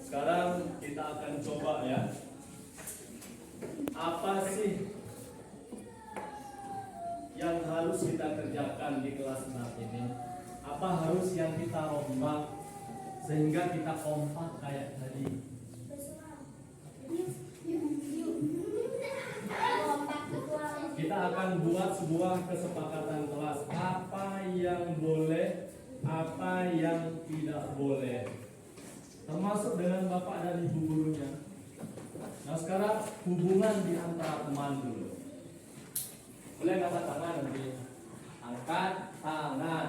Sekarang kita akan coba ya. Apa sih yang harus kita kerjakan di kelas saat ini? Apa harus yang kita rombak sehingga kita kompak kayak tadi? Kita akan buat sebuah kesepakatan kelas. Apa yang boleh, apa yang tidak boleh, termasuk dengan bapak dan ibu gurunya. Nah sekarang hubungan di antara teman dulu. Boleh angkat tangan nanti. Angkat tangan.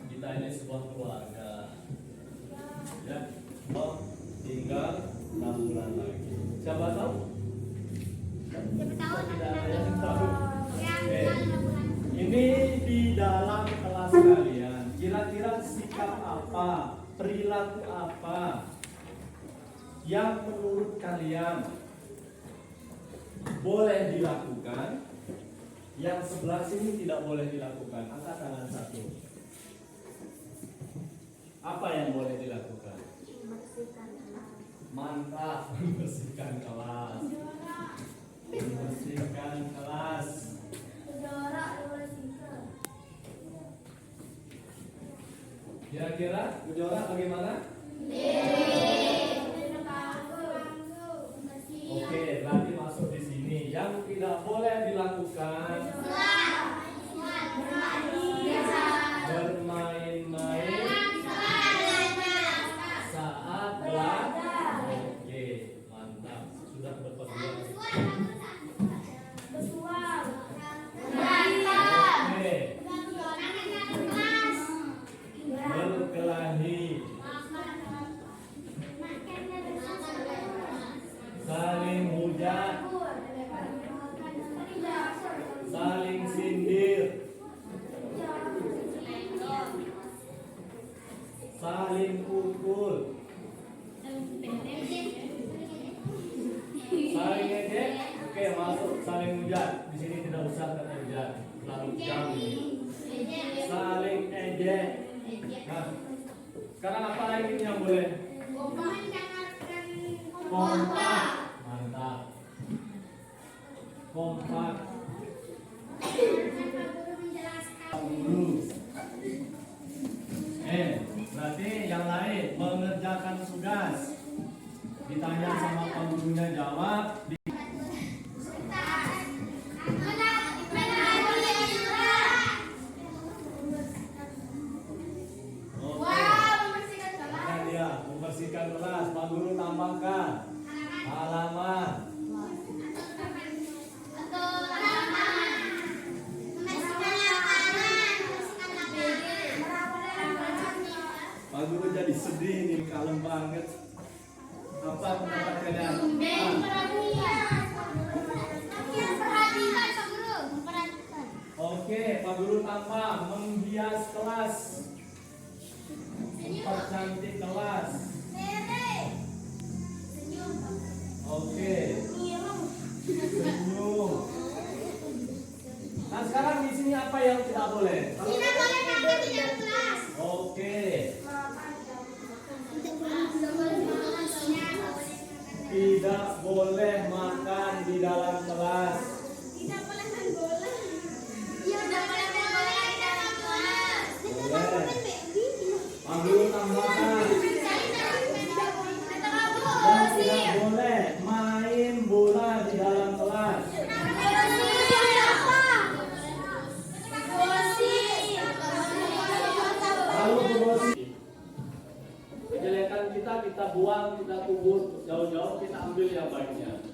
Kita ini sebuah keluarga, ya. Oh, tinggal 6 bulan lagi. Siapa tahu? Tidak ada yang tahu. Ini di dalam kelas kalian. Kira-kira sikap apa, perilaku apa yang menurut kalian boleh dilakukan, yang sebelah sini tidak boleh dilakukan? Angkat tangan satu. Apa yang boleh dilakukan? Mantap, membersihkan kelas. Membersihkan kelas. Kira-kira gejolak bagaimana? Oke, berarti masuk di sini. Yang tidak boleh dilakukan bermain-main saat belajar. Oke, mantap. Sudah berpesan. Oke. Berkelahi. Saling hujat. Saling sindir. Saling pukul. Saling ejek. Oke, masuk saling hujat. Di sini tidak usah kata hujat, terlalu jauh ini. Saling ejek. Nah, sekarang apa lagi yang boleh? Kompak. Mantap. Kompak. Guru. Berarti yang lain mengerjakan tugas. Ditanya sama pak gurunya jawab. Membersihkan kelas, Pak Guru tambahkan halaman. Pak Guru jadi sedih nih, kalem banget. Apa pendapat kalian? Oke, Pak Guru tambah menghias kelas, mempercantik kelas. Oke. Senyum. Nah sekarang di sini apa yang tidak boleh? Tidak boleh makan di dalam kelas. Oke. Tidak boleh makan di dalam kelas. Tidak boleh main bola. Tidak boleh main bola di dalam kelas. Boleh. Pak Guru tambahkan. Dan tidak boleh main bola di dalam kelas. kubur jauh-jauh, kita ambil yang baiknya.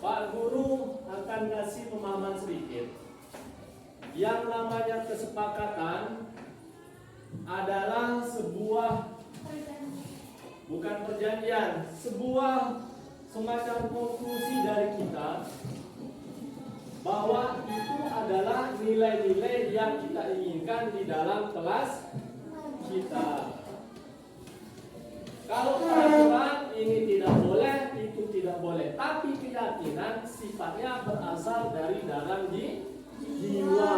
Pak Guru akan kasih pemahaman sedikit. Yang namanya kesepakatan adalah sebuah, bukan perjanjian, sebuah semacam konklusi dari kita bahwa itu adalah nilai-nilai yang kita inginkan di dalam kelas kita. Kalau peraturan ini tidak boleh, itu tidak boleh, tapi keyakinan sifatnya berasal dari dalam jiwa.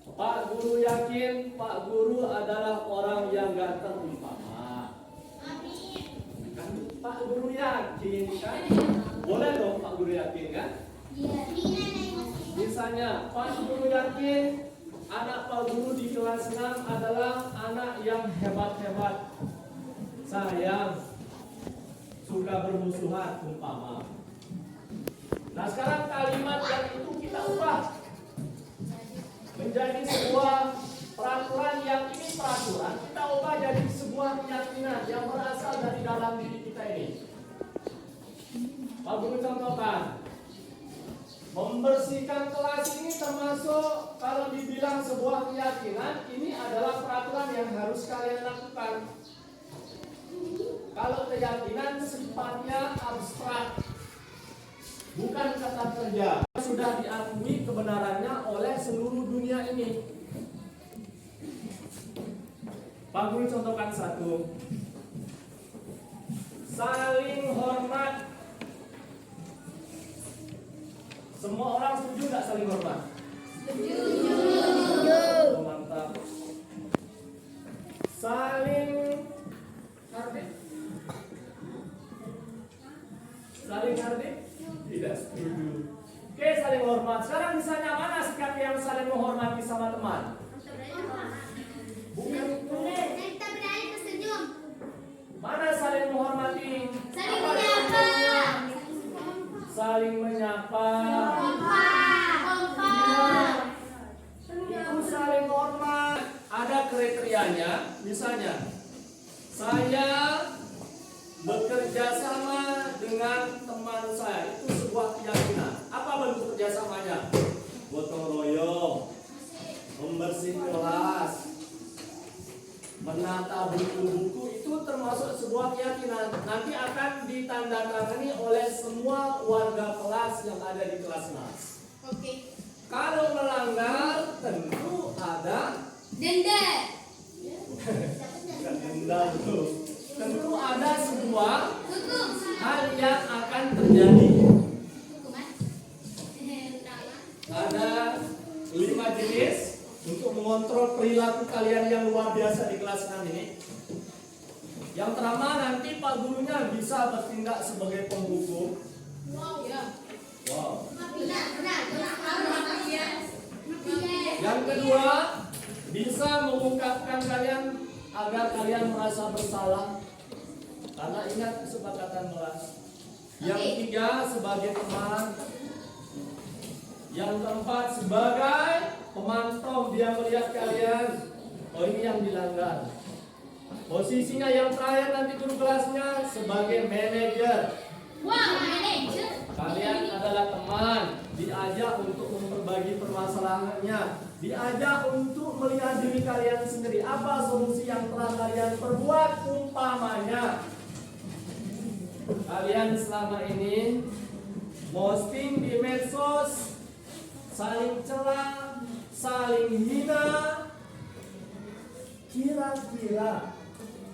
Pak Guru yakin Pak Guru adalah orang yang gak terumpama. Kan Pak Guru yakin kan? Boleh dong Pak Guru yakin kan? Misalnya Pak Guru yakin anak Pak Guru di kelas 6 adalah anak yang hebat-hebat, sayang, suka bermusuhan umpama. Nah sekarang kalimat yang itu kita ubah menjadi sebuah peraturan, yang ini peraturan kita ubah jadi sebuah keyakinan yang berasal dari dalam diri kita ini. Pak Guru contohkan, membersihkan kelas ini termasuk kalau dibilang sebuah keyakinan, ini adalah peraturan yang harus kalian lakukan. Kalau keyakinan sifatnya abstrak, bukan kata kerja, sudah diakui kebenarannya oleh seluruh dunia ini. Pak Guru contohkan satu, saling hormat. Semua orang setuju nggak saling hormat? Setuju. Oh, mantap. Saling hardik. Saling hardik? Tidak setuju. Oke, saling hormat. Sekarang misalnya mana sikap yang saling menghormati sama teman? Bukan itu. Kita berani tersenyum. Mana saling menghormati? Saling Apa menyapa. contohnya? Saling menyapa. Itu saling hormat. Ada kriterianya. Misalnya, saya bekerja sama dengan teman saya, itu sebuah keyakinan. Apa bentuk kerjasamanya? Gotong royong, membersih kelas, menata buku-buku, itu termasuk sebuah keyakinan. Nanti akan ditandatangani oleh semua warga kelas yang ada di kelas mas. Oke. Kalau melanggar tentu ada Denda. bukan denda tuh. Tentu ada sebuah Hukum. hal yang akan terjadi. Hukuman. Ada 5 jenis untuk mengontrol perilaku kalian yang luar biasa di kelas 6 ini. Yang pertama, nanti Pak Gurunya bisa bertindak sebagai penghukum. Wow. Ya. Wow. Benar. Yang kedua, bisa mengungkapkan kalian agar kalian merasa bersalah. Karena ingat kesepakatan kelas. Yang ketiga, sebagai teman. Yang keempat, sebagai pemantau, dia melihat kalian. Oh, ini yang dilanggar. Posisinya yang terakhir nanti guru kelasnya sebagai manajer. Wow, manajer. Kalian adalah teman, diajak untuk memperbagi permasalahannya, diajak untuk melihat diri kalian sendiri. Apa solusi yang telah kalian perbuat? Umpamanya, kalian selama ini posting di medsos, saling cela, saling hina. Kira-kira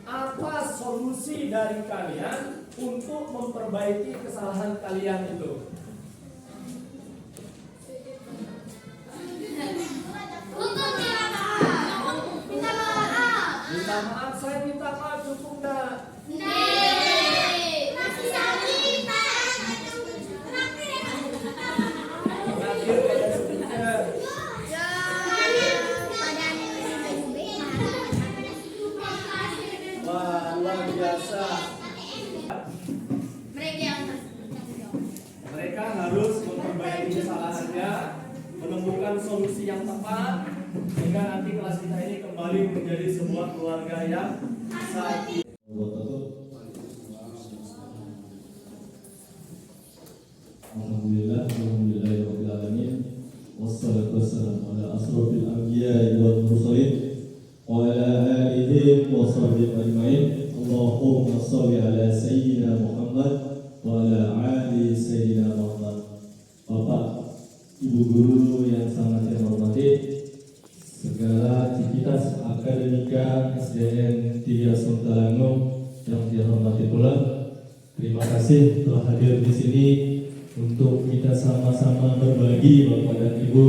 apa solusi dari kalian untuk memperbaiki kesalahan kalian itu? Untuk minta maaf. Minta maaf. Minta maaf, saya minta maaf, cukup dah. Nih. Masih sakit, Pak. Terakhir kayak speaker. Wah, luar biasa. Mereka harus memperbaiki kesalahannya, menemukan solusi yang tepat, sehingga nanti kelas kita ini kembali menjadi sebuah keluarga yang satu. Alhamdulillahirabbil alamin. Wassalatu wassalamu ala asrofil anbiya'i wal mursalin wa ala alihi wa sahbihi ajmain. Allahumma shalli ala sayyidina Muhammad wa ala ali sayyidina Muhammad. Bapak, Ibu guru yang sangat saya hormati, segala aktivitas akademika SDN 3 Suntalango yang saya hormati pula, terima kasih telah hadir di sini untuk kita sama-sama berbagi Bapak dan Ibu,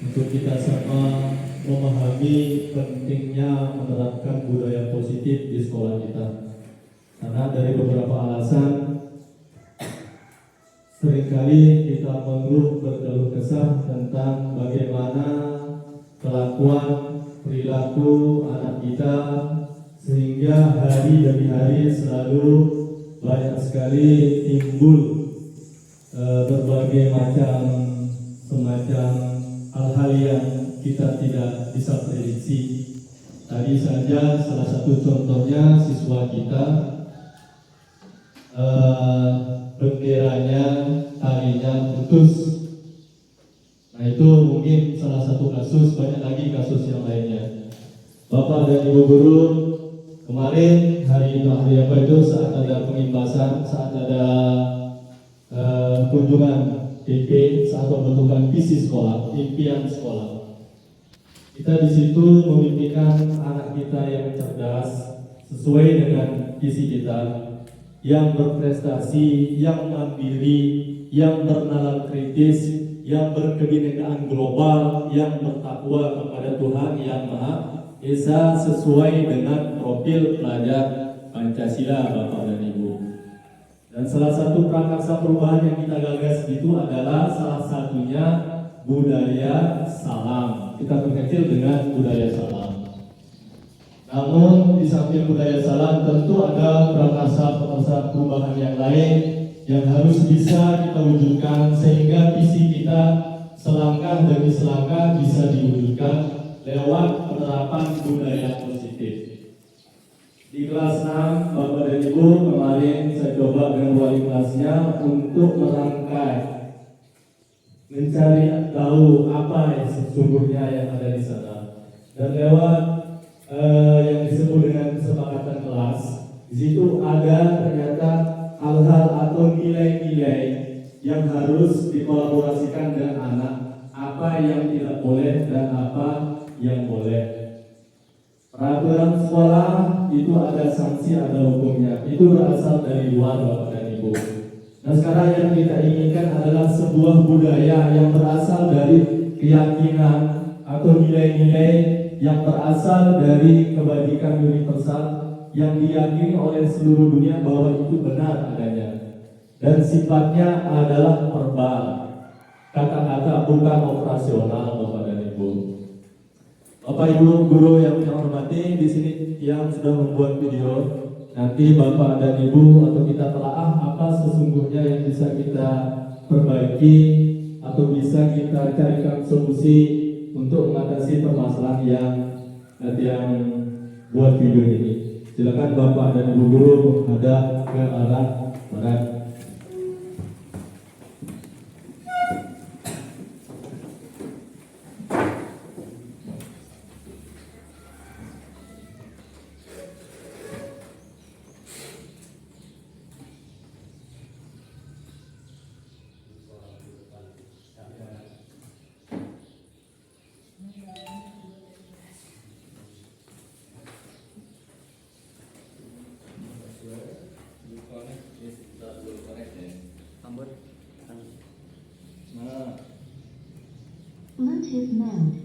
untuk kita sama memahami pentingnya menerapkan budaya positif di sekolah kita. Karena dari beberapa alasan, seringkali kita mengeluh berkeluh kesah tentang bagaimana kelakuan perilaku anak kita, sehingga hari demi hari selalu banyak sekali timbul berbagai macam semacam hal-hal yang kita tidak bisa prediksi. Tadi saja salah satu contohnya siswa kita benderanya talinya putus. Nah, itu mungkin salah satu kasus, banyak lagi kasus yang lainnya. Bapak dan Ibu guru, kemarin hari apa itu saat ada pengimbasan, saat ada kunjungan PP, saat pembentukan visi sekolah, impian sekolah, kita di situ memimpikan anak kita yang cerdas sesuai dengan visi kita, yang berprestasi, yang mandiri, yang bernalar kritis, yang berkebinekaan global, yang bertakwa kepada Tuhan Yang Maha Esa sesuai dengan profil pelajar Pancasila, Bapak dan Ibu. Dan salah satu prakarsa perubahan yang kita gagas itu adalah salah satunya budaya salam. Kita berkecil dengan budaya salam. Namun di samping budaya salam tentu ada prakarsa perubahan yang lain yang harus bisa kita wujudkan sehingga visi kita selangkah demi selangkah bisa diwujudkan lewat penerapan budaya positif. Di kelas 6, Bapak dan Ibu, kemarin saya coba dengan wali kelasnya untuk merangkai, mencari tahu apa yang sesungguhnya yang ada di sana. Dan lewat yang disebut dengan kesepakatan kelas, di situ ada ternyata hal-hal atau nilai-nilai yang harus dikolaborasikan dengan anak, apa yang tidak boleh dan apa yang boleh. Peraturan sekolah itu ada sanksi, ada hukumnya. Itu berasal dari luar, Bapak dan Ibu. Nah, sekarang yang kita inginkan adalah sebuah budaya yang berasal dari keyakinan atau nilai-nilai yang berasal dari kebajikan universal yang diyakini oleh seluruh dunia bahwa itu benar adanya. Dan sifatnya adalah verbal, kata-kata bukan operasional, Bapak dan Ibu. Bapak Ibu guru yang saya hormati, di sini yang sudah membuat video, nanti Bapak dan Ibu atau kita telaah apa sesungguhnya yang bisa kita perbaiki atau bisa kita carikan solusi untuk mengatasi permasalahan yang buat video ini. Silakan Bapak dan Ibu guru menghadap ke arah barat. Bluetooth mode.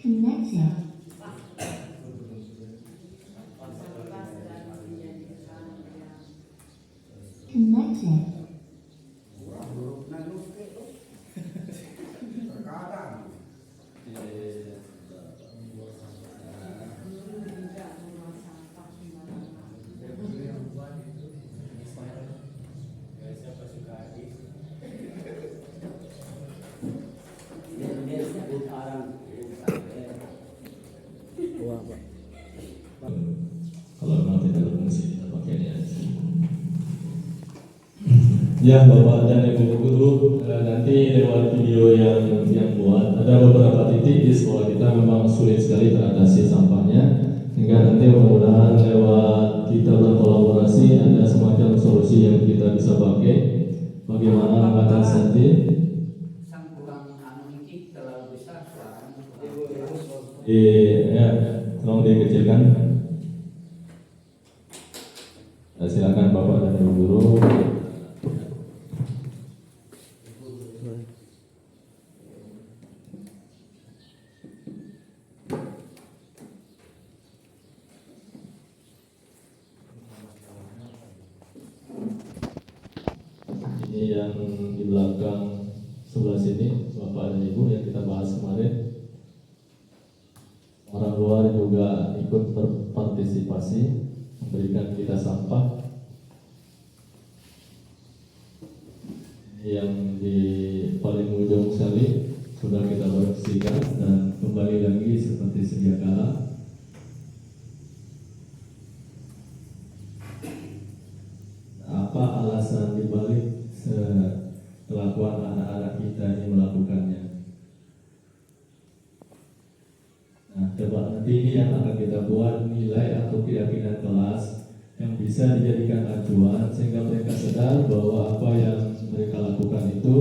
Connected. Connected. Ya, Bapak dan Ibu guru, nanti lewat video yang buat ada beberapa titik di sekolah kita memang sulit sekali teratasi sampahnya, sehingga nanti mudah-mudahan lewat kita berkolaborasi ada semacam solusi yang kita bisa pakai bagaimana mengatasi. Sang kurang anu ini terlalu besar suaranya. Ya, tolong dikecilkan. Silakan Bapak dan Ibu guru. Ini yang di belakang sebelah sini, Bapak dan Ibu, yang kita bahas kemarin. Orang luar juga ikut berpartisipasi memberikan kita sampah. Ini yang di paling ujung sekali sudah kita bersihkan dan kembali lagi seperti sedia kala. Apa alasan dibalik kelakuan anak-anak kita ini melakukannya? Nah, coba nanti ini yang akan kita buat nilai atau keyakinan kelas yang bisa dijadikan acuan sehingga mereka sadar bahwa apa yang mereka lakukan itu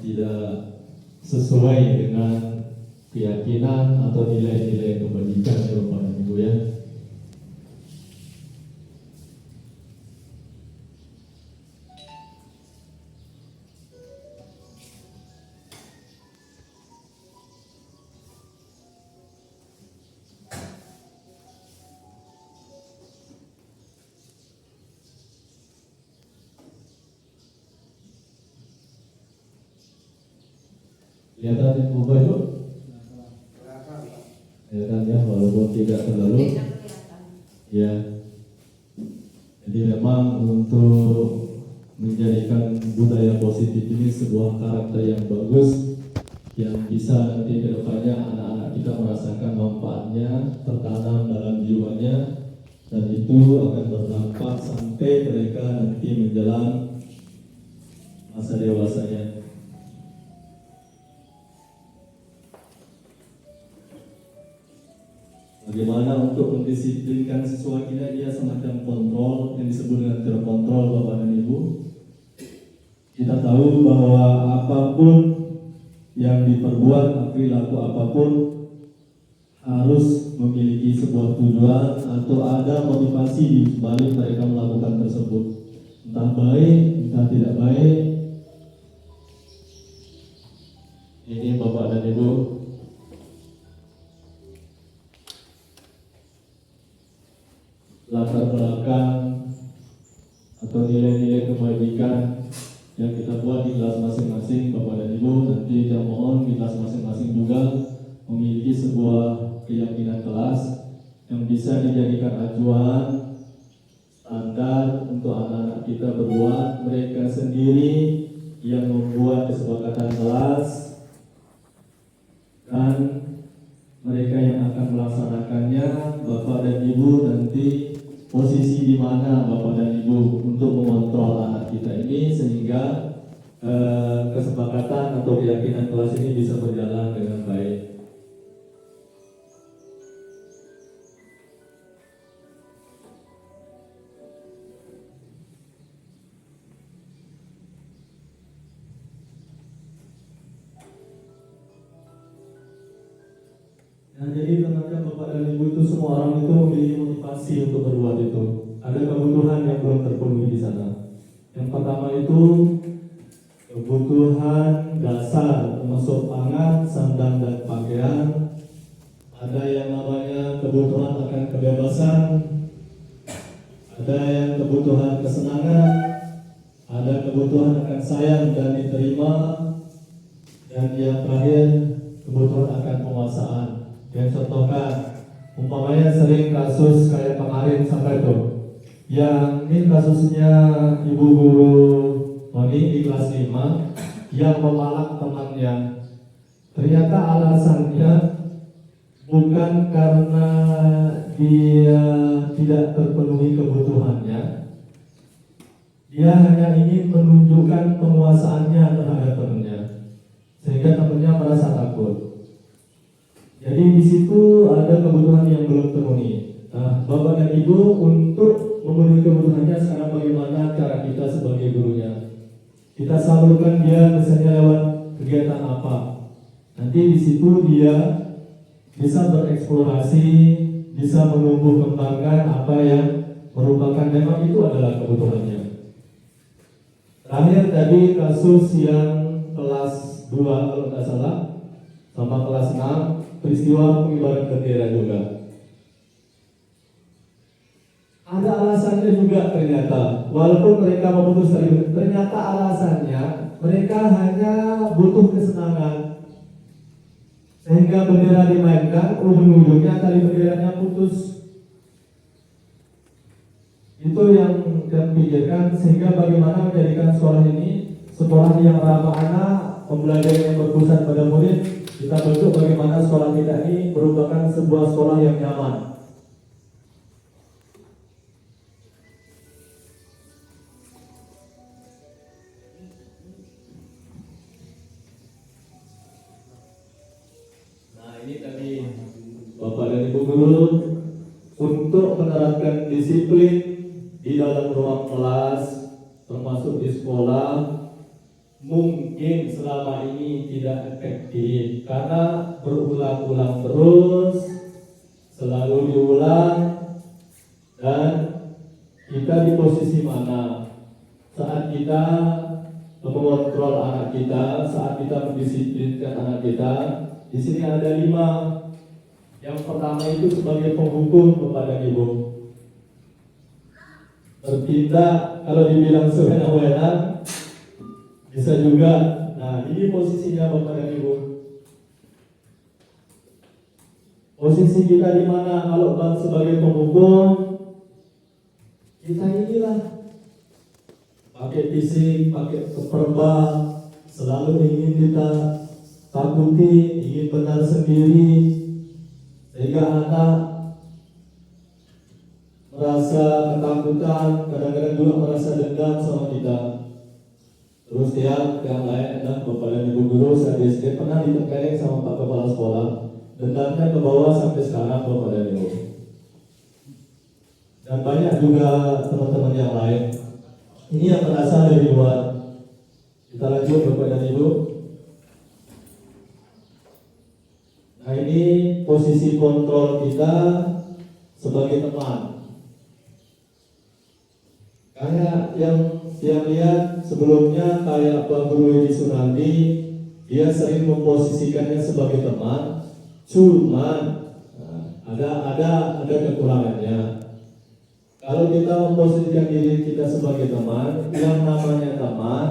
tidak sesuai dengan keyakinan atau nilai-nilai kebajikan ya Bapak dan Ibu ya. Kelihatan Bapak Ibu? Kelihatan ya, walaupun tidak terlalu. Ya. Jadi memang untuk menjadikan budaya positif ini sebuah karakter yang bagus yang bisa nanti ke depannya anak-anak kita merasakan manfaatnya, tertanam dalam jiwanya, dan itu akan berdampak sampai mereka nanti menjelang masa dewasanya. Bagaimana untuk mendisiplinkan siswa kita, dia semacam kontrol yang disebut dengan terkontrol Bapak dan Ibu. Kita tahu bahwa apapun yang diperbuat, perilaku apapun harus memiliki sebuah tujuan atau ada motivasi di balik mereka melakukan tersebut. Entah baik, entah tidak baik. Ini Bapak dan Ibu. Latar belakang atau nilai-nilai kebajikan yang kita buat di kelas masing-masing Bapak dan Ibu. Nanti kita mohon di kelas masing-masing juga memiliki sebuah keyakinan kelas yang bisa dijadikan acuan standar untuk anak-anak kita berbuat. Mereka sendiri yang membuat kesepakatan kelas dan mereka yang akan melaksanakannya. Bapak dan Ibu nanti posisi di mana Bapak dan Ibu untuk mengontrol anak kita ini sehingga kesepakatan atau keyakinan kelas ini bisa berjalan dengan baik. Nah, jadi teman-teman Bapak dan Ibu itu semua orang itu memiliki motivasi untuk berbuat itu. Ada kebutuhan yang belum terpenuhi di sana. Yang pertama itu kebutuhan dasar termasuk pangan, sandang dan pakaian. Ada yang namanya kebutuhan akan kebebasan. Ada yang kebutuhan kesenangan. Ada kebutuhan akan sayang dan diterima. Dan yang terakhir kebutuhan akan penguasaan. Yang contohkan, umpamanya sering kasus kayak kemarin sampai itu, yang ini kasusnya Ibu Guru Tony di kelas 5 yang memalak temannya. Ternyata alasannya bukan karena dia tidak terpenuhi kebutuhannya. Dia hanya ingin menunjukkan penguasaannya terhadap temannya, sehingga temannya merasa takut. Jadi di situ ada kebutuhan yang belum terpenuhi. Nah, Bapak dan Ibu, untuk memenuhi kebutuhannya sekarang bagaimana cara kita sebagai gurunya? Kita salurkan dia misalnya lewat kegiatan apa? Nanti di situ dia bisa bereksplorasi, bisa menumbuh kembangkan apa yang merupakan memang itu adalah kebutuhannya. Terakhir tadi kasus yang kelas 2 kalau tidak salah sama kelas 6 peristiwa pengibaran bendera juga. Ada alasannya juga ternyata, walaupun mereka memutus dari ternyata alasannya mereka hanya butuh kesenangan, sehingga bendera dimainkan, ujung-ujungnya tali benderanya putus. Itu yang kita pikirkan, sehingga bagaimana menjadikan sekolah ini sekolah yang ramah anak, pembelajaran yang berpusat pada murid. Kita bentuk bagaimana sekolah kita ini merupakan sebuah sekolah yang nyaman. Nah, ini tadi Bapak dan Ibu guru untuk menerapkan disiplin di dalam ruang kelas, termasuk di sekolah, mungkin selama ini tidak efektif karena berulang-ulang terus, selalu diulang, dan kita di posisi mana saat kita mengontrol anak kita, saat kita mendisiplinkan anak kita. Di sini ada 5. Yang pertama itu sebagai penghukum kepada Ibu. Bertindak kalau dibilang sewenang-wenang bisa juga. Nah, ini posisinya Bapak dan Ibu. Posisi kita di mana kalau Bang sebagai penghukum? Kita inilah pakai fisik, pakai keperbal, selalu ingin kita takuti, ingin benar sendiri, sehingga anak merasa ketakutan, kadang-kadang juga merasa dendam sama kita. Terus yang lain adalah Bapak dan Ibu guru saat SD pernah ditekan sama Pak Kepala Sekolah, dendamnya ke bawah sampai sekarang Bapak dan Ibu. Dan banyak juga teman-teman yang lain. Ini yang berasal dari luar. Kita lanjut Bapak dan Ibu. Nah, ini posisi kontrol kita sebagai teman. Kayak yang lihat sebelumnya kayak Pak Guru Edi Sunandi, dia sering memposisikannya sebagai teman, cuman ada kekurangannya. Kalau kita memposisikan diri kita sebagai teman, yang namanya teman,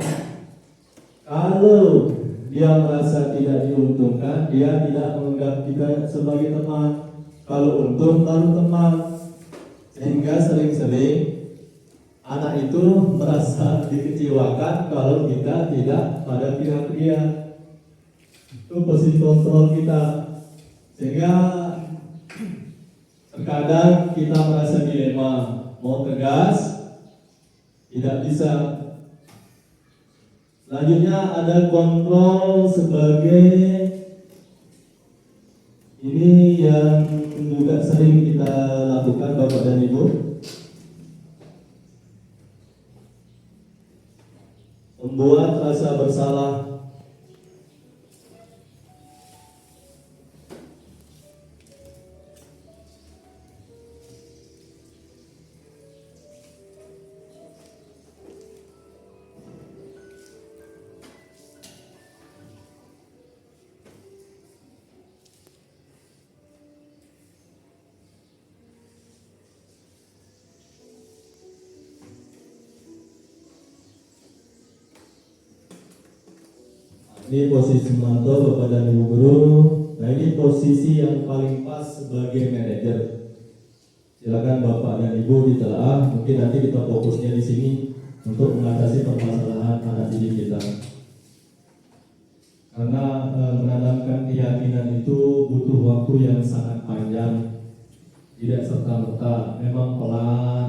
kalau dia merasa tidak diuntungkan, dia tidak menganggap kita sebagai teman. Kalau untung baru teman. Sehingga sering-sering anak itu merasa dikecewakan kalau kita tidak pada pihak dia. Itu posisi kontrol kita. Sehingga terkadang kita merasa dilema, mau tegas tidak bisa. Selanjutnya ada kontrol sebagai ini yang juga sering kita lakukan Bapak dan Ibu, membuat rasa bersalah. Ini posisi mantul Bapak dan Ibu guru. Nah, ini posisi yang paling pas sebagai manajer. Silakan Bapak dan Ibu ditelaah. Mungkin nanti kita fokusnya di sini untuk mengatasi permasalahan anak didik kita. Karena menanamkan keyakinan itu butuh waktu yang sangat panjang, tidak serta-merta, memang pelan.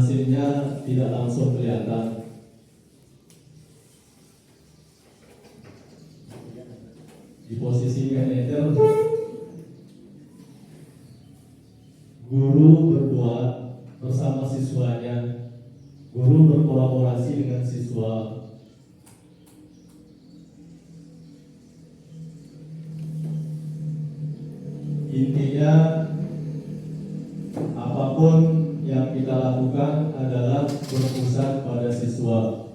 hasilnya tidak langsung kelihatan. Di posisi manajer, guru berbuat bersama siswanya, guru berkolaborasi dengan siswa. Intinya apapun yang kita lakukan adalah berpusat pada siswa,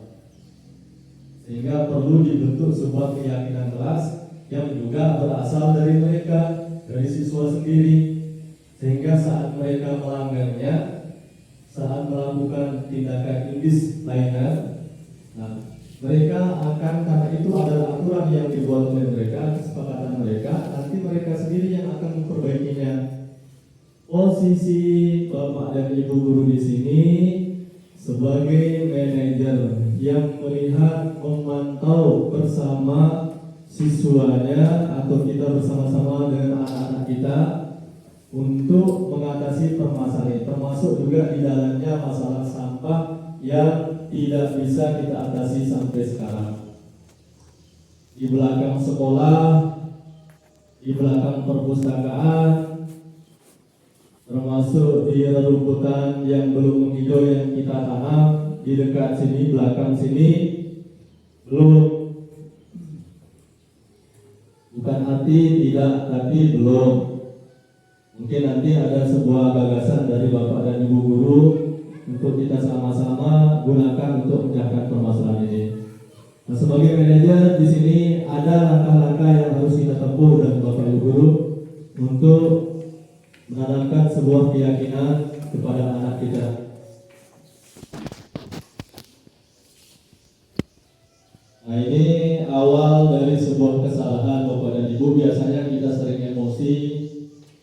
sehingga perlu dibentuk sebuah keyakinan kelas yang juga berasal dari mereka, dari siswa sendiri, sehingga saat mereka melanggarnya, saat melakukan tindakan indis lainnya, mereka akan, karena itu adalah aturan yang dibuat oleh mereka, kesepakatan mereka, nanti mereka sendiri yang akan memperbaikinya. Posisi Bapak dan Ibu guru di sini sebagai manajer yang melihat, memantau bersama siswanya atau kita bersama-sama dengan anak-anak kita untuk mengatasi permasalahan, termasuk juga di dalamnya masalah sampah yang tidak bisa kita atasi sampai sekarang. Di belakang sekolah, di belakang perpustakaan, termasuk di rerumputan yang belum menghijau yang kita tanam di dekat sini, belakang sini, belum. Bukan arti tidak, tapi belum. Mungkin nanti ada sebuah gagasan dari Bapak dan Ibu guru untuk kita sama-sama gunakan untuk mencapai permasalahan ini. Nah, sebagai manajer di sini ada langkah-langkah yang harus kita tempuh dan Bapak Ibu guru untuk menanamkan sebuah keyakinan kepada anak kita. Nah, ini awal dari sebuah kesalahan Bapak dan Ibu. Biasanya kita sering emosi,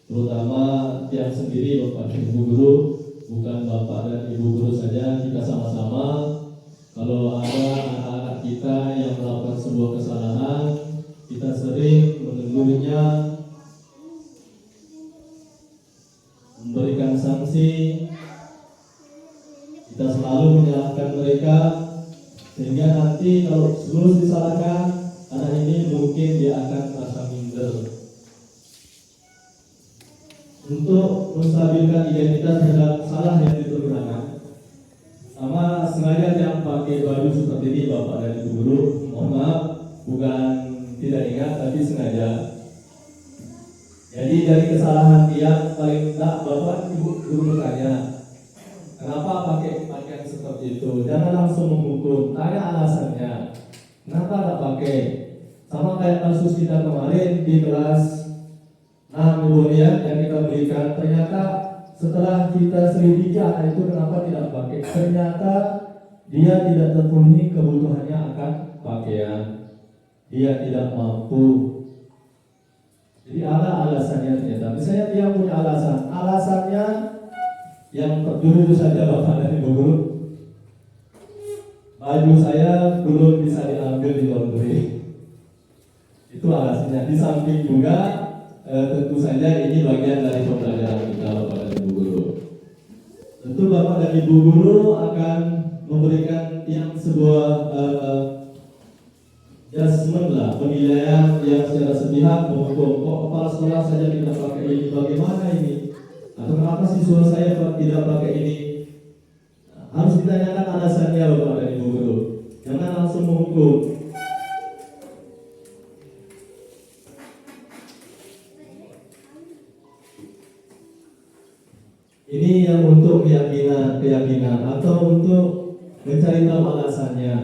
terutama tiap sendiri Bapak dan Ibu guru, bukan Bapak dan Ibu guru saja, kita sama-sama. Kalau ada anak-anak kita yang melakukan sebuah kesalahan, kita sering menegurnya, memberikan sanksi, kita selalu menyalahkan mereka, sehingga nanti kalau terus disalahkan anak ini mungkin dia akan merasa minder. Untuk menstabilkan identitas terhadap salah yang diteruskan, sama sengaja yang pakai baju seperti ini Bapak dan Ibu guru, mohon maaf, bukan tidak ingat tapi sengaja. Jadi dari kesalahan yang paling tak Bapak Ibu guru bertanya, kenapa pakai pakaian seperti itu? Jangan langsung menghukum, tanya alasannya. Kenapa tak pakai? Sama kayak kasus kita kemarin di kelas 6 Ibu yang kita berikan, ternyata setelah kita selidiki anak itu kenapa tidak pakai, ternyata dia tidak terpenuhi kebutuhannya akan pakaian, dia tidak mampu. Jadi ada alasannya ternyata. Misalnya dia punya alasan, alasannya yang dulu saja Bapak dan Ibu guru, baju saya belum bisa diambil di laundry. Itu alasannya. Di samping juga tentu saja ini bagian dari pembelajaran kita Bapak dan Ibu guru. Tentu Bapak dan Ibu guru akan memberikan yang sebuah judgement lah, penilaian yang secara sepihak menghukum, kok kepala sekolah saja tidak pakai ini, bagaimana ini? Atau kenapa siswa saya tidak pakai ini? Harus ditanyakan alasannya Bapak dan Ibu guru. Jangan langsung menghukum. Ini yang untuk keyakinan atau untuk mencari tahu alasannya,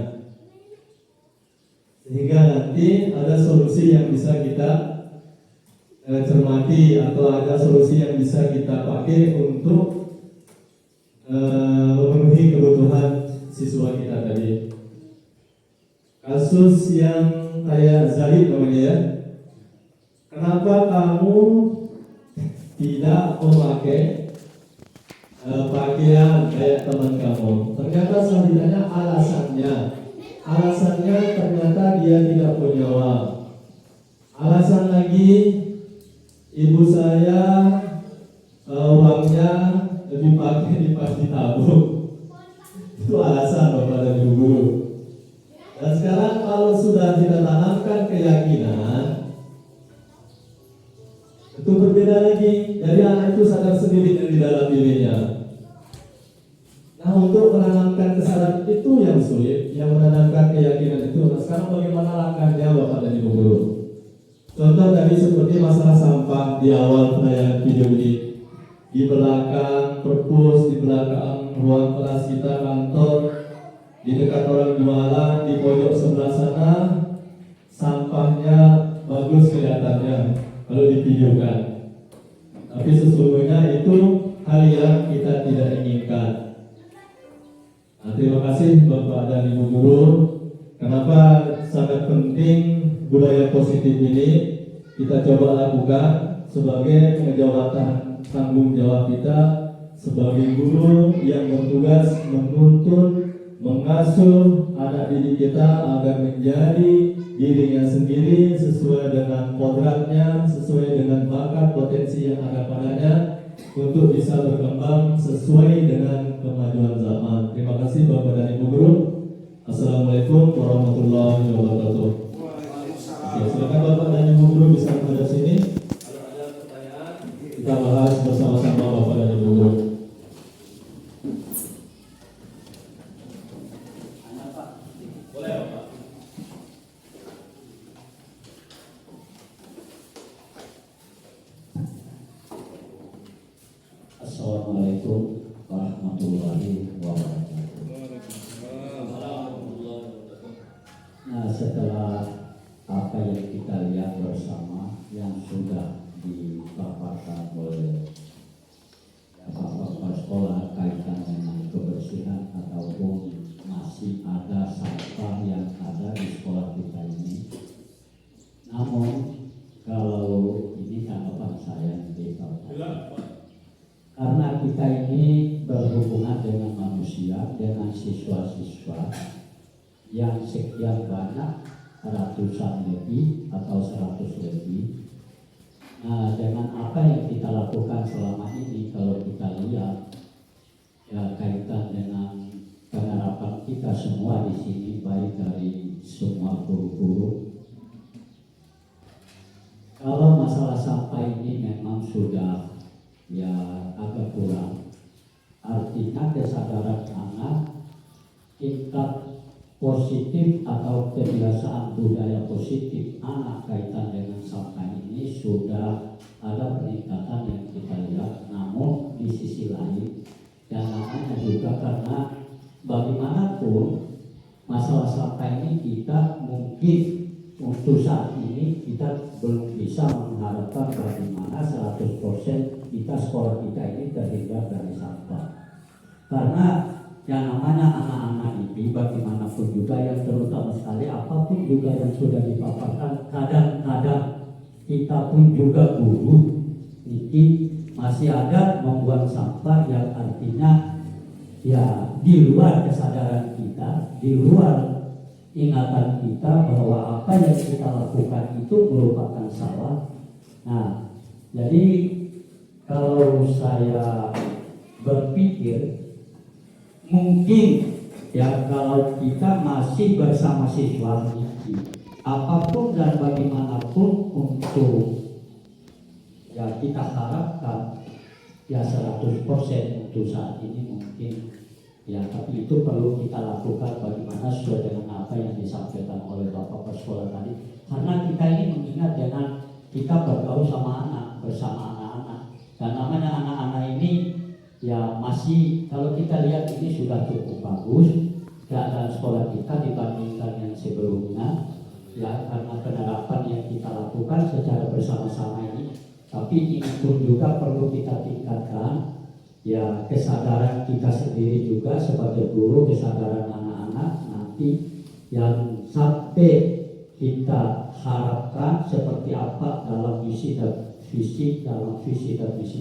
sehingga nanti ada solusi yang bisa kita cermati atau ada solusi yang bisa kita pakai untuk memenuhi kebutuhan siswa kita tadi. Kasus yang kayak Zahid namanya ya, kenapa kamu tidak memakai pakaian kayak teman kamu? Ternyata selanjutnya alasannya ternyata dia tidak punya uang. Alasan lagi, ibu saya uangnya dipakai ditabung. menanamkan kesadaran itu yang sulit, yang menanamkan keyakinan itu. Nah, sekarang bagaimana langkahnya Bapak dan Ibu Guru? Contoh tadi seperti masalah sampah di awal penayangan video ini. Di belakang perpus, di belakang ruang kelas kita, kantor, di dekat orang jualan, di pojok sebelah sana, sampahnya bagus kelihatannya kalau divideokan. Tapi sesungguhnya itu hal yang kita tidak inginkan. Nah, terima kasih Bapak dan Ibu Guru. Kenapa sangat penting budaya positif ini kita coba lakukan sebagai penjawatan tanggung jawab kita sebagai guru yang bertugas menuntun, mengasuh anak didik kita agar menjadi dirinya sendiri sesuai dengan kodratnya, sesuai dengan bakat potensi yang ada padanya untuk bisa berkembang sesuai dengan kemajuan zaman. Terima kasih Bapak dan Ibu Guru. Assalamualaikum warahmatullahi wabarakatuh. Ya, silakan Bapak dan Ibu Guru bisa menghadap sini. Kalau ada pertanyaan, Kita bahas bersama-sama Bapak dan Ibu Guru. boleh Bapak. Assalamualaikum warahmatullahi wabarakatuh. Nah, setelah apa yang kita lihat bersama yang sudah dipaparkan oleh Bapak sekolah kaitan dengan kebersihan ataupun masih ada sampah yang ada di sekolah kita ini. Namun kalau ini tanggapan saya di karena kita ini berhubungan dengan manusia, dengan siswa-siswa yang sekian banyak, ratusan lebih atau 100 lebih. Nah, dengan apa yang kita lakukan selama ini, kalau kita lihat ya kaitan dengan penerapan kita semua di sini, baik dari semua guru-guru. Kalau masalah sampah ini memang sudah ya agak kurang. Artinya kesadaran anak, tingkat positif atau kebiasaan budaya positif anak kaitan dengan sampah ini sudah ada peningkatan yang kita lihat. Namun di sisi lain yang namanya juga karena bagaimanapun masalah sampah ini kita mungkin untuk saat ini kita belum bisa mengharapkan bagaimana 100% kita sekolah kita ini terhindar dari sampah. Karena yang namanya anak-anak ini bagaimanapun juga yang terutama sekali apapun juga yang sudah dipaparkan, kadang-kadang kita pun juga guru ini masih ada membuang sampah yang artinya ya di luar kesadaran kita, di luar ingatan kita bahwa apa yang kita lakukan itu merupakan salah. Nah, jadi kalau saya berpikir mungkin ya kalau kita masih bersama siswa ini apapun dan bagaimanapun untuk ya kita harapkan ya 100% untuk saat ini mungkin ya, tapi itu perlu kita lakukan bagaimana sesuai dengan apa yang disampaikan oleh Bapak Sekolah tadi. Karena kita ini mengingat dengan kita bergaul sama anak, bersama anak-anak. Dan namanya anak-anak ini ya masih kalau kita lihat ini sudah cukup bagus keadaan sekolah kita dibandingkan yang sebelumnya. Ya karena penerapan yang kita lakukan secara bersama-sama ini. Tapi ini pun juga perlu kita tingkatkan. Ya kesadaran kita sendiri juga sebagai guru, kesadaran anak-anak nanti yang sampai kita harapkan seperti apa dalam visi dan visi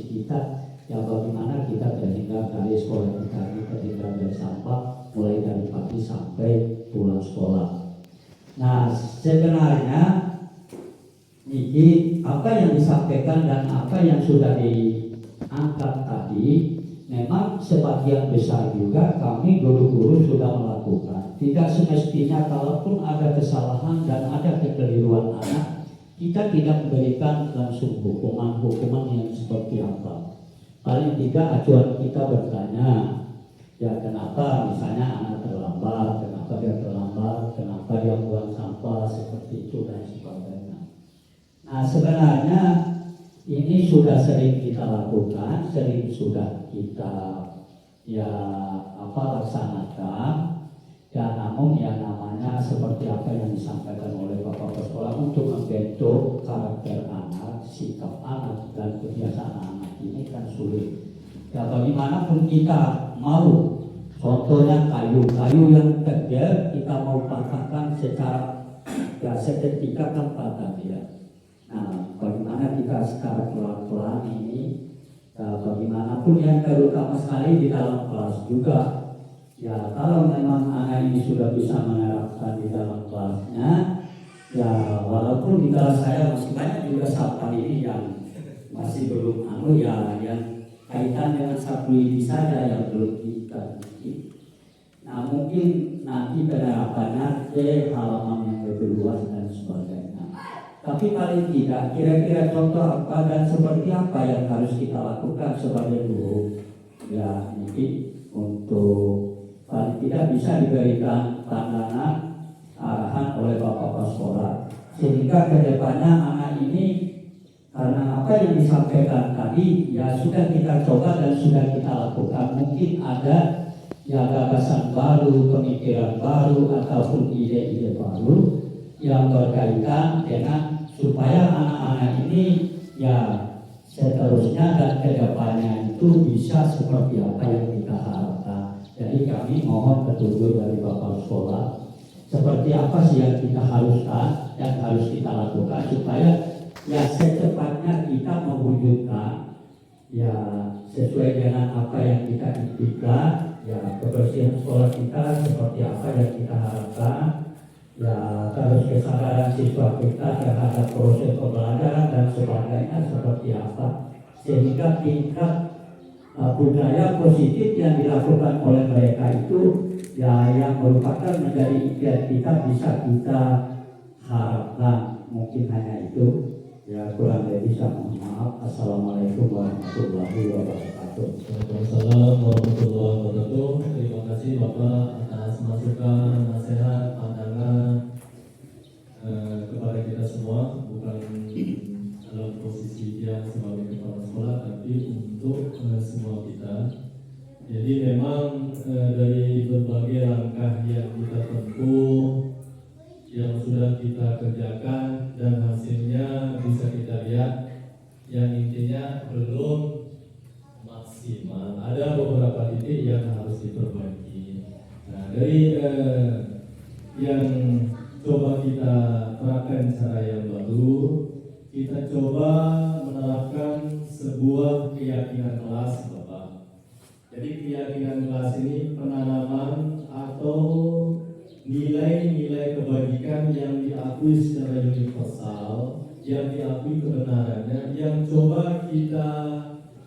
kita ya bagaimana kita terhindar dari sekolah kita ini, terhindar dari sampah mulai dari pagi sampai pulang sekolah. Nah sebenarnya ini apa yang disampaikan dan apa yang sudah diangkat tadi memang sebagian besar juga kami guru-guru sudah melakukan. Tidak semestinya kalaupun ada kesalahan dan ada kekeliruan anak, kita tidak memberikan langsung hukuman yang seperti apa. Paling tidak acuan kita bertanya, Ya kenapa misalnya anak terlambat, kenapa dia buang sampah seperti itu dan sebagainya. Nah sebenarnya ini sudah sering kita lakukan, sering sudah kita laksanakan. Ya namun yang namanya seperti apa yang disampaikan oleh Bapak Kepala Sekolah untuk membentuk karakter anak, sikap anak dan kebiasaan anak ini kan sulit. Ya bagaimanapun kita mau, contohnya kayu yang tegel kita mau patahkan secara seketika kan patah ya. Nah bagaimana kita secara pelan-pelan ini, bagaimanapun yang terutama sekali di dalam kelas juga. Ya kalau memang anak ini sudah bisa menerapkan di dalam kelasnya, ya walaupun di kelas saya masih banyak juga sampah ini yang masih belum yang kaitan dengan sapu lidi saja yang belum kita. Nah mungkin nanti penerapannya ke halaman yang lebih luas dan sebagainya. Tapi paling tidak kira-kira contoh apa dan seperti apa yang harus kita lakukan sebagai guru. Ya mungkin untuk paling tidak bisa diberikan pandangan arahan oleh Bapak Sekolah sehingga kedepannya anak ini karena apa yang disampaikan tadi ya sudah kita coba dan sudah kita lakukan, mungkin ada ya gagasan baru, pemikiran baru ataupun ide-ide baru yang berkaitan dengan supaya anak-anak ini ya seterusnya dan kedepannya itu bisa seperti apa yang kita harapkan. Jadi kami mohon petunjuk dari Bapak Sekolah seperti apa sih yang kita haruskan, yang harus kita lakukan supaya ya secepatnya kita mewujudkan ya sesuai dengan apa yang kita impikan, ya kebersihan sekolah kita seperti apa yang kita harapkan, ya terus kesadaran siswa kita terhadap proses pembelajaran dan sebagainya seperti apa, sehingga tingkat budaya positif yang dilakukan oleh mereka itu ya yang merupakan menjadi impian kita bisa kita harapkan. Mungkin hanya itu. Ya kurang lebih saya mohon maaf. Assalamualaikum warahmatullahi wabarakatuh. Waalaikumsalam warahmatullahi wabarakatuh. Terima kasih Bapak atas masukan, nasihat, pandangan kepada kita semua, bukan dalam posisi dia sebagai kepala sekolah, tapi untuk semua kita. Jadi memang dari berbagai langkah yang kita tempuh, yang sudah kita kerjakan dan hasilnya bisa kita lihat, yang intinya belum maksimal. Ada beberapa titik yang harus diperbaiki. Nah, dari yang coba kita terapkan cara yang baru, kita coba menerapkan sebuah keyakinan kelas, Bapak. Jadi keyakinan kelas ini penanaman atau nilai-nilai kebajikan yang diakui secara universal, yang diakui kebenarannya, yang coba kita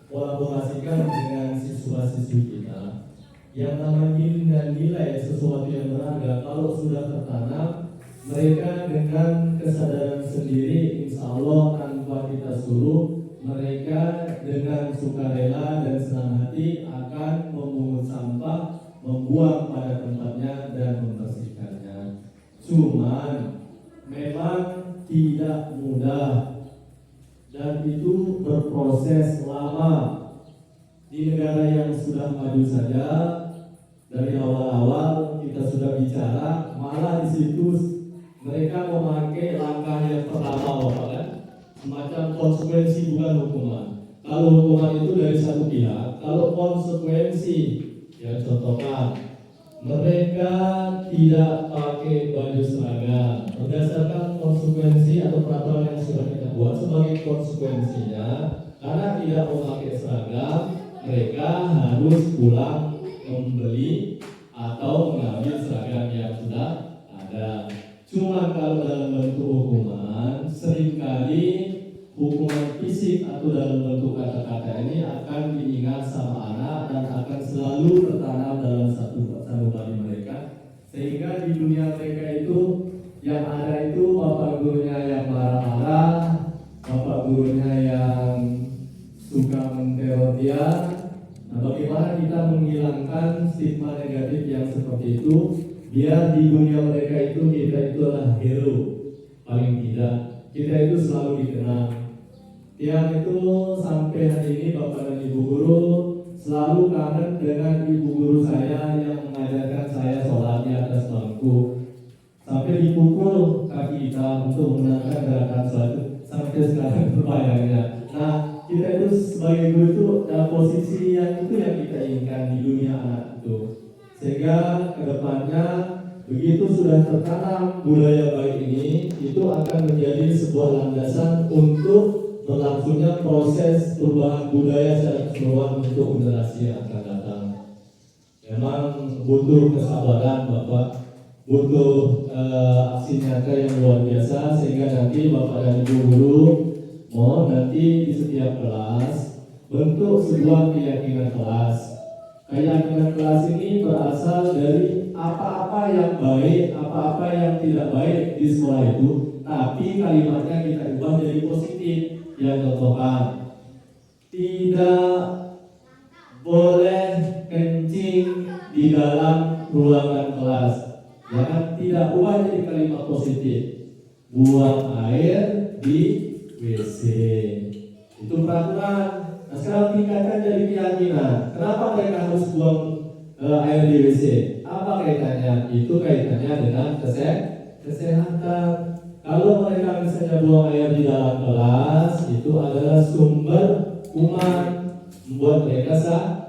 kolaborasikan dengan siswa-siswi kita. Yang namanya nilai sesuatu yang berharga, kalau sudah tertanam, mereka dengan kesadaran sendiri, insya Allah tanpa kita suruh, mereka dengan sukarela dan senang hati akan memungut sampah, membuang pada tempatnya dan membersihkannya. Cuman memang tidak mudah dan itu berproses lama. Di negara yang sudah maju saja dari awal-awal kita sudah bicara, malah di situ mereka memakai langkah yang pertama, Bapak, kan? Semacam konsekuensi bukan hukuman. Kalau hukuman itu dari satu pihak, kalau konsekuensi, ya contohkan mereka tidak pakai baju seragam berdasarkan konsekuensi atau peraturan yang sudah kita buat sebagai konsekuensinya, karena tidak memakai seragam mereka harus pulang membeli atau mengambil seragam yang sudah ada. Cuma kalau dalam bentuk hukuman, seringkali hukuman fisik atau dalam bentuk kata-kata ini akan diingat sama anak dan akan selalu tertanam dalam satu sanubari mereka, sehingga di dunia mereka itu yang ada itu bapak gurunya yang marah-marah, bapak gurunya yang suka menteror dia. Nah, bagaimana kita menghilangkan sifat seperti itu, biar di dunia mereka itu kita itu adalah hero. Paling tidak kita itu selalu dikenal. Tiang itu sampai hari ini Bapak dan Ibu guru selalu kangen dengan ibu guru saya yang mengajarkan saya sholat di atas bangku. Sampai dipukul kaki kita untuk menangkan gerakan sholat itu sampai sekarang terbayangnya. Nah, kita itu sebagai guru itu dalam posisi yang itu yang kita inginkan di dunia anak itu. Sehingga kedepannya begitu sudah tertanam budaya baik ini, itu akan menjadi sebuah landasan untuk berlangsungnya proses perubahan budaya secara keseluruhan untuk generasi yang akan datang. Memang butuh kesabaran Bapak, butuh aksi nyata yang luar biasa, sehingga nanti Bapak dan Ibu guru mau nanti di setiap kelas bentuk sebuah keyakinan kelas. Keyakinan kelas ini berasal dari apa-apa yang baik, apa-apa yang tidak baik di sekolah itu, tapi kalimatnya kita ubah jadi positif. Yang contohkan, tidak boleh kencing di dalam ruangan kelas. Jangan, tidak ubah jadi kalimat positif. Buang air di WC. Itu peraturan. Nah, sekarang tingkatkan jadi keyakinan. Kenapa mereka harus buang air di WC? Apa kaitannya? Itu kaitannya dengan kesehatan. Kalau mereka misalnya buang air di dalam kelas, itu adalah sumber kuman, membuat mereka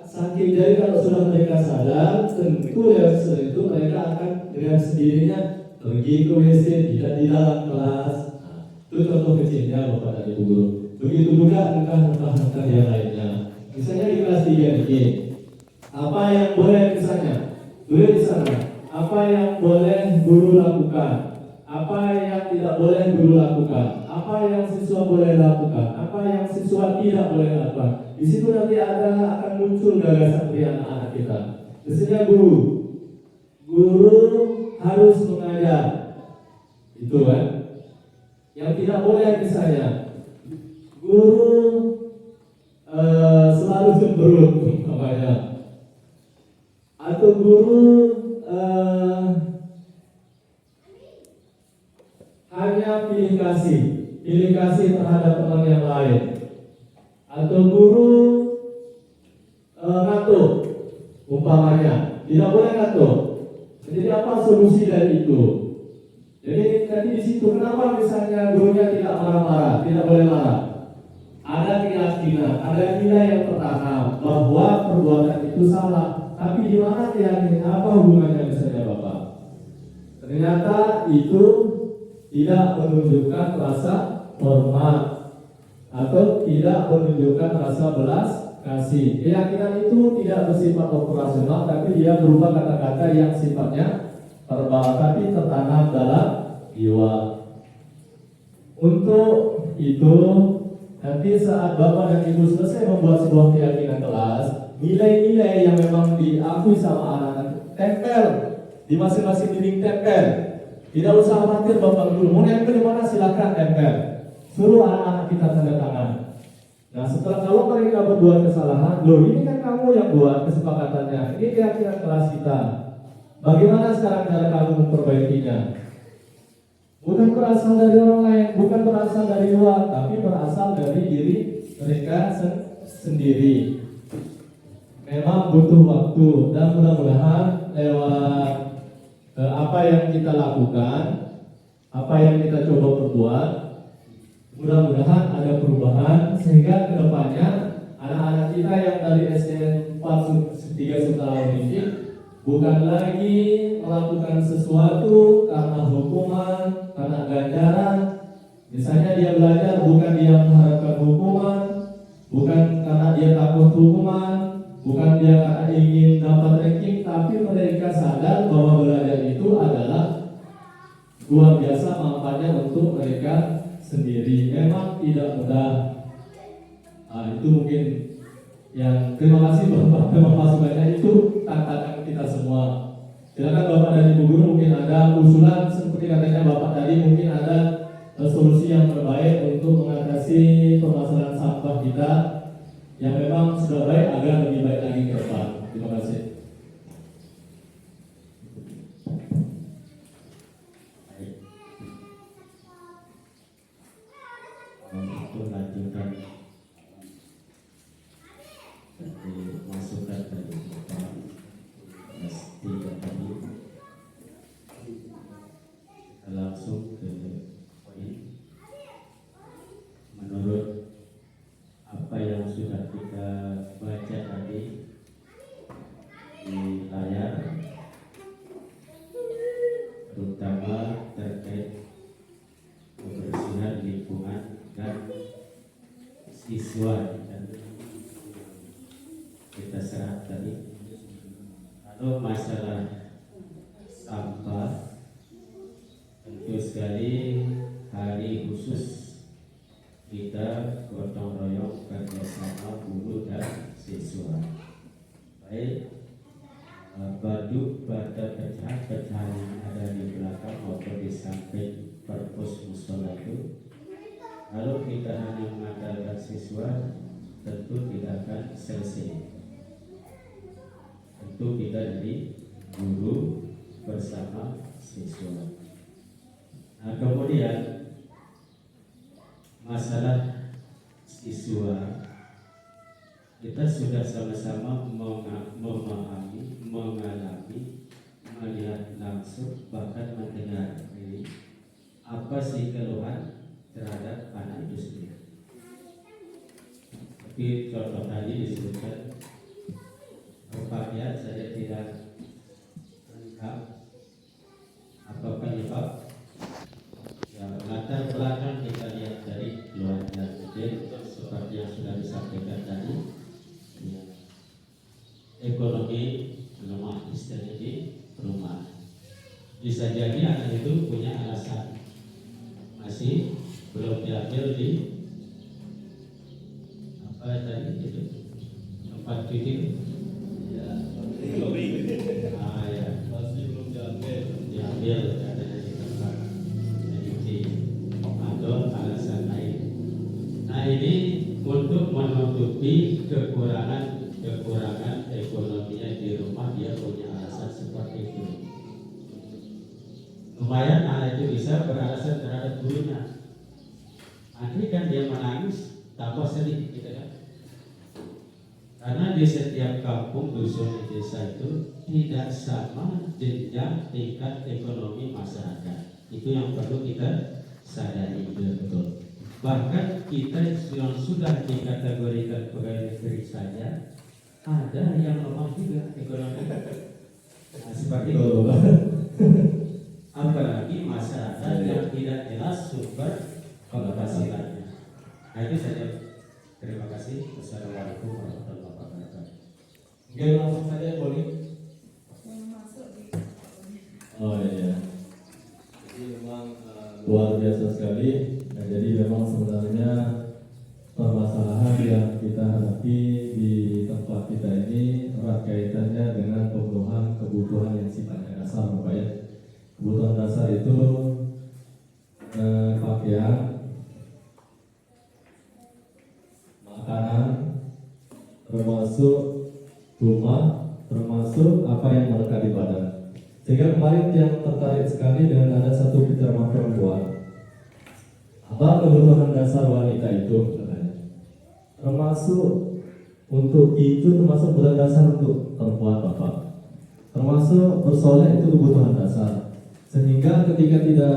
sakit. Jadi kalau sudah mereka sadar, tentu yang setelah itu mereka akan dengan sendirinya pergi ke WC, tidak di dalam kelas. Nah, itu contoh kecilnya Bapak dan Ibu guru. Begitu juga langkah-langkah yang lainnya. Misalnya di kelas 3 ini, apa yang boleh misalnya? Boleh di sana. Apa yang boleh guru lakukan? Apa yang tidak boleh guru lakukan? Apa yang siswa boleh lakukan? Apa yang siswa tidak boleh lakukan? Di situ nanti akan muncul gagasan dari anak-anak kita. Misalnya guru harus mengajar, itu kan? Yang tidak boleh misalnya, guru selalu cemberut, namanya, atau guru hanya pilih kasih terhadap teman yang lain, atau guru ngatur, umpamanya tidak boleh ngatur. Jadi apa solusi dari itu? Jadi tadi di situ kenapa misalnya gurunya tidak marah-marah, tidak boleh marah? Ada keyakinan, ada nilai yang tertanam bahwa perbuatan itu salah. Tapi di mana keyakinan? Apa hubungannya misalnya Bapak? Ternyata itu tidak menunjukkan rasa hormat atau tidak menunjukkan rasa belas kasih. Keyakinan itu tidak bersifat operasional, tapi dia berupa kata-kata yang sifatnya verbal tapi tertanam dalam jiwa. Untuk itu nanti saat Bapak dan Ibu selesai membuat sebuah keyakinan kelas, nilai-nilai yang memang diakui sama anak-anak tempel di masing-masing dinding tempel. Tidak usah khawatir Bapak Guru, mau nempel di mana silakan tempel. Suruh anak-anak kita tanda tangan. Nah setelah kalau mereka berbuat kesalahan, loh ini kan kamu yang buat kesepakatannya, ini keyakinan kelas kita. Bagaimana sekarang cara kamu memperbaikinya? Bukan berasal dari orang lain, bukan berasal dari luar, tapi berasal dari diri mereka sendiri. Memang butuh waktu dan mudah-mudahan lewat apa yang kita lakukan, apa yang kita coba perbuat, mudah-mudahan ada perubahan sehingga kedepannya anak-anak kita yang dari SDN 4 3 Sutara ini bukan lagi melakukan sesuatu karena hukuman, karena ganjaran. Misalnya dia belajar bukan dia mengharapkan hukuman, bukan karena dia takut hukuman, bukan dia karena ingin dapat ranking, tapi mereka sadar bahwa belajar itu adalah luar biasa manfaatnya untuk mereka sendiri. Memang tidak mudah. Nah, itu mungkin yang terima kasih Bapak, memang masukannya itu tantangan kita semua. Silakan Bapak dan Ibu guru mungkin ada usulan seperti katanya Bapak tadi, mungkin ada solusi yang terbaik untuk mengatasi permasalahan sampah kita yang memang sudah baik agar lebih baik lagi ke depan. Terima kasih. siswa dan kita serah tadi. Lalu masalah sampah, tentu sekali hari khusus kita gotong royong kerjasama guru dan siswa. Baik badut pada pecahan-pecahan yang ada di belakang maupun di samping perpus musola itu. Kalau kita hanya mengandalkan siswa, tentu tidak akan selesai. Tentu kita dari guru bersama siswa. Nah, kemudian masalah siswa, kita sudah sama-sama memahami, mengalami, melihat langsung, bahkan mendengar apa sih keluhan terhadap anak itu sendiri. Tapi contoh tadi disebutkan pakaian, saya tidak lengkap apa penyebab. Ya, latar belakang kita lihat dari keluarga kecil seperti yang sudah disampaikan tadi. Ya, ekonomi lemah istri di rumah. Bisa jadi anak itu punya alasan masih belum diambil di apa tadi itu tempat titik. Ya, masih belum diambil katanya di tempat cuci atau alasan lain. Nah, ini untuk menutupi kekurangan ekonominya di rumah, dia punya alasan seperti itu. Lumayan anak itu bisa beralasan terhadap gurunya. Nanti kan dia menangis, tambah sedih, gitu kan? Karena di setiap kampung, dusun, desa itu tidak sama jenjang tingkat ekonomi masyarakat. Itu yang perlu kita sadari betul. Bahkan kita yang sudah dikategorikan pegawai negeri saja, ada yang lemah juga ekonomi. Nah, seperti itu. Apalagi masyarakat yang tidak jelas sumber penghasilannya. Nah, itu saja. Terima kasih. Wassalamualaikum warahmatullahi wabarakatuh. Mungkin langsung saja boleh. Oh iya. Jadi memang luar biasa sekali. Nah, jadi memang sebenarnya permasalahan yang kita hadapi di tempat kita ini erat kaitannya dengan pemenuhan kebutuhan yang sifatnya dasar, Bapak ya. Kebutuhan dasar itu pakaian, makanan, termasuk rumah, termasuk apa yang melekat di badan. Sehingga kemarin yang tertarik sekali dengan ada satu bicara perempuan. Apa kebutuhan dasar wanita itu katanya? Termasuk untuk itu termasuk kebutuhan dasar untuk perempuan, Bapak. Termasuk bersolek itu kebutuhan dasar. Sehingga ketika tidak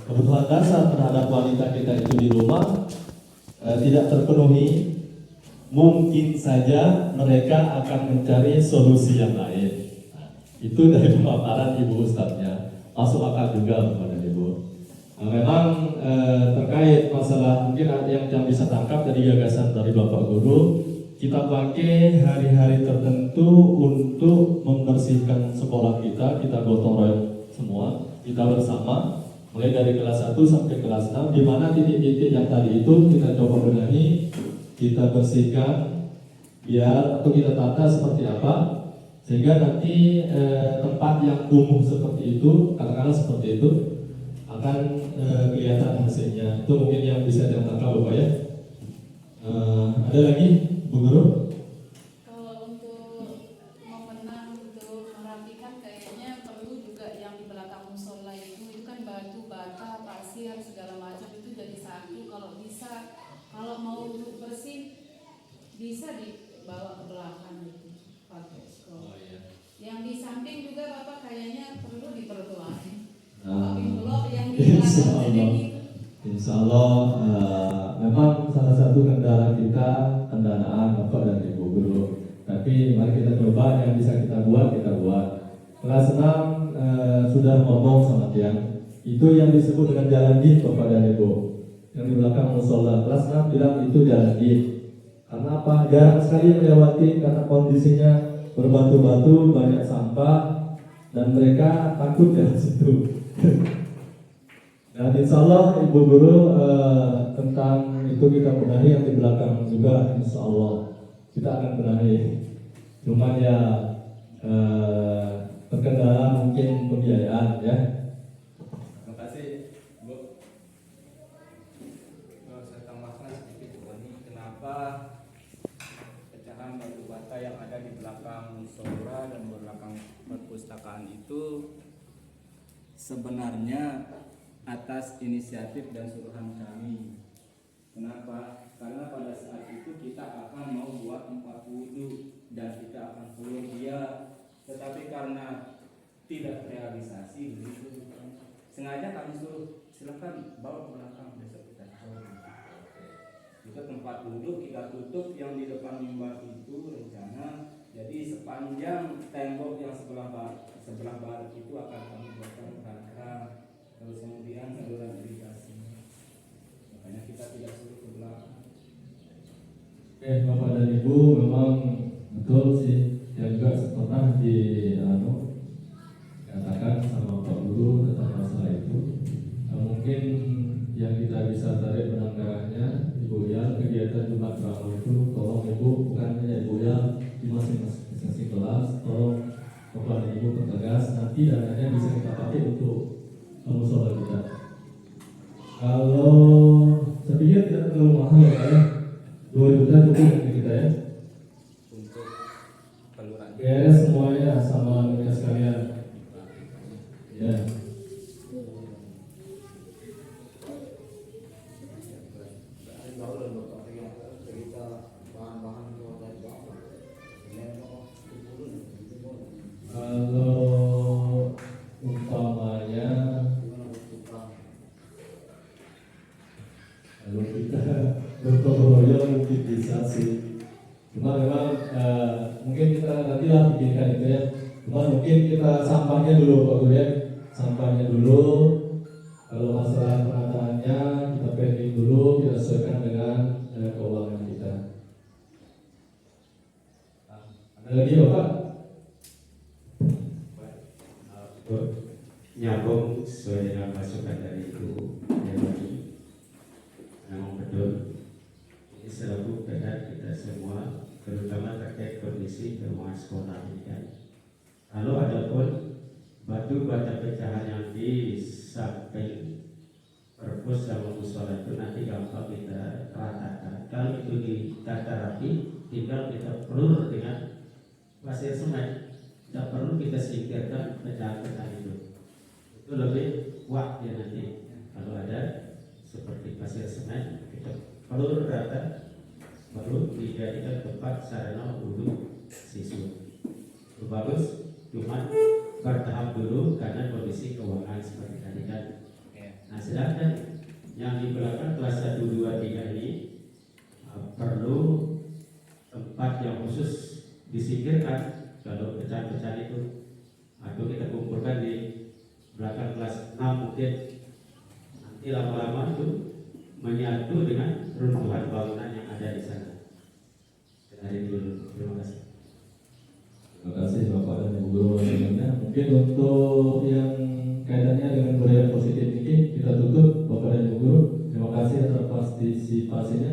kebutuhan dasar terhadap wanita kita itu di rumah tidak terpenuhi, mungkin saja mereka akan mencari solusi yang lain. Nah, itu dari pemaparan Ibu Ustadznya, masuk akal juga kepada Ibu. Nah, memang terkait masalah mungkin ada yang bisa tangkap dari gagasan dari Bapak Guru, kita pakai hari-hari tertentu untuk membersihkan sekolah kita gotong royong semua, kita bersama, mulai dari kelas 1 sampai kelas 6, di mana titik-titik yang tadi itu kita coba benahi, kita bersihkan, biar atau kita tata seperti apa, sehingga nanti tempat yang kumuh seperti itu, katakanlah seperti itu, akan kelihatan hasilnya. Itu mungkin yang bisa ditangkap Bapak ya. Ada lagi Bu Guru? Kalau untuk memenang, untuk merapikan, kayaknya perlu juga yang di belakang musola itu kan batu, bata, pasir, segala macam itu jadi satu. Kalau bisa, kalau mau bersih bisa dibawa ke belakang gitu, pakai sekolah. Yang di samping juga Bapak kayaknya perlu diperluas. Blok yang di belakang jadi gitu. Insya Allah memang salah satu kendala kita pendanaan Bapak dan Ibu Guru. Tapi mari kita coba yang bisa kita buat. Kelas 6 sudah ngomong sama Tiang. Itu yang disebut dengan jalan gift Bapak dan Ibu. yang di belakang musola. Kelas 6 bilang itu janji. Karena apa? Jarang sekali melewati karena kondisinya berbatu-batu, banyak sampah, dan mereka takut di situ. Dan insya Allah Ibu Guru tentang itu kita benahi yang di belakang juga, insya Allah kita akan benahi. Cuman ya terkendala mungkin pembiayaan ya. Terima kasih, Bu. Saya tambahkan sedikit ini kenapa pecahan batu bata yang ada di belakang musola dan belakang perpustakaan itu sebenarnya atas inisiatif dan suruhan kami. Kenapa? Karena pada saat itu kita akan mau buat tempat wudhu dan kita akan pulang dia, tetapi karena tidak realisasi begitu, sengaja kami suruh silakan bawa ke belakang, besok kita tahu. Itu tempat wudhu kita tutup yang di depan mimbar itu rencana. Jadi sepanjang tembok yang sebelah barat itu akan kami buatkan kerangka, terus kemudian saluran irigasi. Makanya kita tidak suruh ke belakang. Oke, Bapak dan Ibu, memang betul sih. Yang juga pernah dikatakan sama Pak Guru tentang masalah itu. Mungkin yang kita bisa tarik penanggarannya, Ibu ya, kegiatan Jumat Ramah itu, tolong Ibu, bukan hanya Ibu ya, di masing-masing kelas, tolong Bapak dan Ibu pertegas, nanti dananya bisa kita pakai untuk musola kita. Kalau saya pikir tidak terlalu mahal ya, 2 juta cukup untuk kita ya. Untuk kelurahan. Beres semuanya sama mereka sekalian. Ya. Kalau umpamanya kalau kita bergotong royong mungkin bisa sih. Cuma memang mungkin kita nantilah pikirkan itu ya. Cuma mungkin kita sampahnya dulu Pak Guru ya. Sampahnya dulu. Kalau masalah penataannya kita pending dulu, kita sesuaikan dengan keuangan kita. Ada lagi Bapak? Nyambung sesuai dengan masukan dari Ibu Dewani. Memang betul ini selalu berat kita semua, terutama terkait kondisi lingkungan sekolah ini kan. Lalu ada pun batu bata pecahan yang di samping perpus sama musola itu nanti gampang kita ratakan. Kalau itu ditata rapi, tinggal kita pelur dengan pasir semen. Tidak perlu kita singkirkan pecahan-pecahan itu. Itu lebih kuat ya nanti. Kalau ada seperti pasir semen, kita pelur rata, baru dijadikan tempat sarana wudhu siswa. Itu bagus, cuma bertahap dulu karena kondisi keuangan seperti tadi kan. Nah sedangkan yang di belakang kelas 1, 2, 3 ini perlu tempat yang khusus disingkirkan. Kalau pecahan-pecahan itu atau kita kumpulkan di belakang kelas 6 mungkin nanti lama-lama itu menyatu dengan runtuhan bangunan yang ada di sana. Dari dulu, terima kasih. Terima kasih Bapak dan Ibu Guru. Mungkin untuk yang kaitannya dengan budaya positif ini kita tutup Bapak dan Ibu Guru. Terima kasih atas partisipasinya.